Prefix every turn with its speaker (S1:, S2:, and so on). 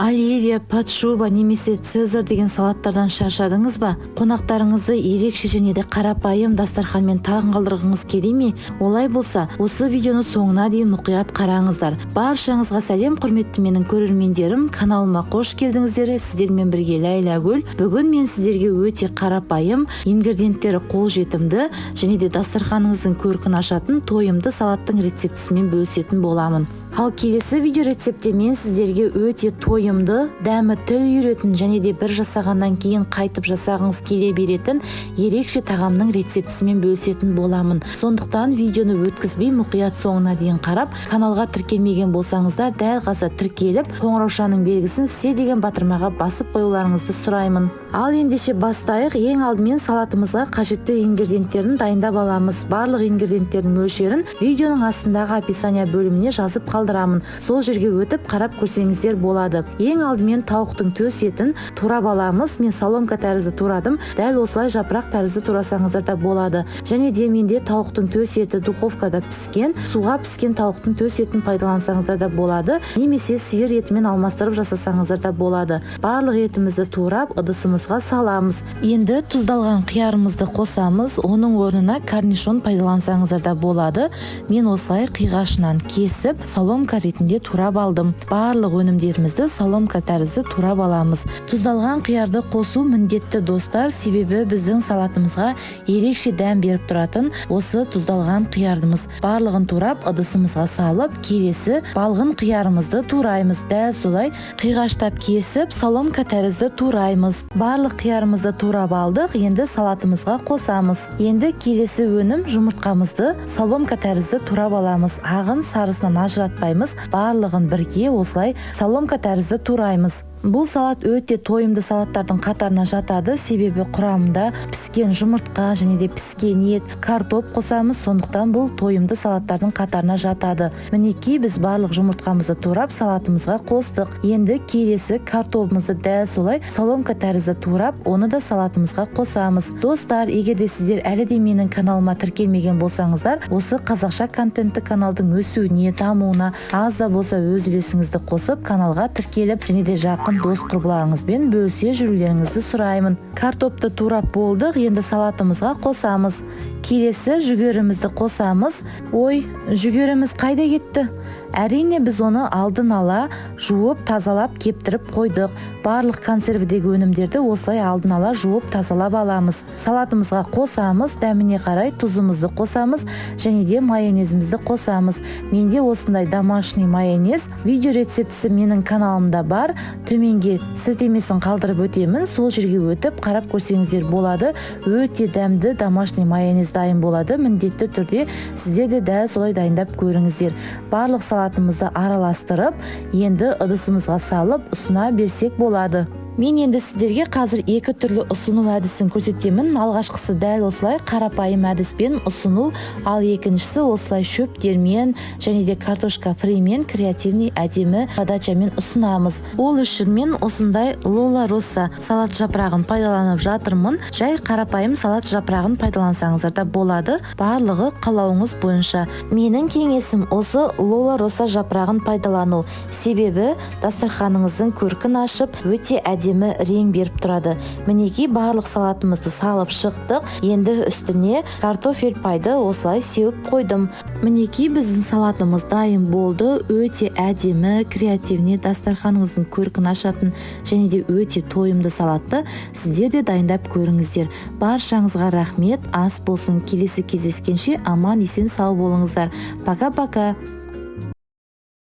S1: Оливия, подшуба немесе цезарь деген салаттардан шаршадыңыз ба? Қонақтарыңызды ерекше және де қарапайым дастарханмен таңғалдырғыңыз келе ме? Олай болса, осы видеоны соңына дейін мұқият қараңыздар. Баршаңызға сәлем, құрметті менің көрермендерім, каналыма қош келдіңіздер. Сіздермен бірге Ләйләгүл. Бүгін мен сіздерге өте қарапайым, ингредиенттері қолжетімді және де дастарханыңыздың көркін ашатын тойымды салаттың рецептісімен бөлісетін боламын. Ал келесі видео рецепте мен сіздерге өте тойымды, дәмі тіл үйретін және де бір жасағаннан кейін қайтып жасағыңыз келе беретін ерекше тағамның рецептісімен бөлісетін боламын. Сондықтан видеоны өткізбей мұқият соңына дейін қарап, каналға тіркелмеген болсаңыздар дәл қазір тіркеліп, қоңыраушаның белгісін все деген батырмаға басып қоюларыңызды сұраймын. Ал ендеше бастайық. Ең алдымен салатымызға қажетті ингредиенттерін дайындап аламыз. Барлық ингредиенттердің мөлшерін видеоның астындағы описание бөліміне жазып қалдырамын. Сол жерге өтіп қарап көрсеңіздер болады. Ең алдымен тауықтың төс етін турап аламыз. Мен соломка тәрізді турадым. Дәл осылай жапырақ тәрізді турасаңыздар да болады. Және де менде тауықтың төс еті духовкада піскен, суға піскен тауықтың төс етін пайдалансаңыздар да болады. Немесе сиыр етімен алмастырып жасасаңыздар да болады. Барлық етімізді турап ыдысымызға саламыз. Енді тұздалған қиярымызды қосамыз. Оның орнына корнишон пайдалансаңыздар да болады. Мен осылай қиғашынан кесіп, соломка ретінде турап алдым. Барлық өнімдерімізді соломка тәрізді турап аламыз. Тұздалған қиярды қосу міндетті достар, себебі біздің салатымызға ерекше дәм беріп тұратын осы тұздалған қиярымыз. Барлығын турап ыдысымызға салып, келесі балғын қиярымызды тураймыз. Дәл солай қиғаштап кесіп, соломка тәрізді тураймыз. Барлық қиярымызды турап алдық. Енді салатымызға қосамыз. Енді келесі өнім жұмыртқамызды соломка тәрізді турап аламыз. Ағын сарысынан ажыратпаймыз. Барлығын бірге осылай соломка тәрізді тураймыз. Бұл салат өте тойымды салаттардың қатарына жатады, себебі құрамында піскен жұмыртқа және де піскен ет, картоп қосамыз, сондықтан бұл тойымды салаттардың қатарына жатады. Мінекей біз барлық жұмыртқамызды турап салатымызға қостық. Енді келесі картопымызды дәл солай соломка тәрізді турап, оны да салатымызға қосамыз. Достар, егер де сіздер әлі де менің каналыма тіркелмеген болсаңыздар, осы қазақша контентті каналдың өсуіне, дамуына аз да болса өз үлесіңізді қосып, каналға тіркеліп және де жақын дос құрбыларыңызбен бөлісе жүрулеріңізді сұраймын. Картопты турап болдық, енді салатымызға қосамыз. Келесі жүгерімізді қосамыз. Ой, жүгеріміз қайда кетті? Әрине біз оны алдын ала жуып, тазалап, кептіріп қойдық. Барлық консервідегі өнімдерді осылай алдын ала жуып, тазалап аламыз. Салатымызға қосамыз, дәміне қарай тұзымызды қосамыз және де майонезімізді қосамыз. Менде осындай домашний майонез видео рецептісі менің каналымда бар. Төменге сілтемесін қалдырып өтемін. Сол жерге өтіп қарап көрсеңіздер болады. Өте дәмді домашний майонез дайын болады. Міндетті түрде сіздер де дәл солай дайындап көріңіздер. Барлық салатымызды араластырып, енді ыдысымызға салып ұсына берсек болады. Мен енді сіздерге қазір екі түрлі ұсыну әдісін көрсетемін. Алғашқысы дәл осылай қарапайым әдіспен ұсыну, ал екіншісі осылай шөптермен және де картошка фримен креативный әдемі подачамен ұсынамыз. Ол үшін мен осындай Лола Росса салат жапырағын пайдаланып жатырмын. Жай қарапайым салат жапырағын пайдалансаңыздар да болады. Барлығы қалауыңыз бойынша. Менің кеңесім осы Лола Росса жапырағын пайдалану. Себебі дастарханыңыздың көркін ашып, өте әдемі рең беріп тұрады. Мінекей барлық салатымызды салып шықтық. Енді үстіне картофель пайды осылай сеуіп қойдым. Мінекей біздің салатымыз дайын болды. Өте әдемі, креативный, дастарханыңыздың көркін ашатын және де өте тойымды салатты сіздер де дайындап көріңіздер. Баршаңызға рахмет. Ас болсын. Келесі кездескенше аман есен сау болыңыздар. Пока-пока.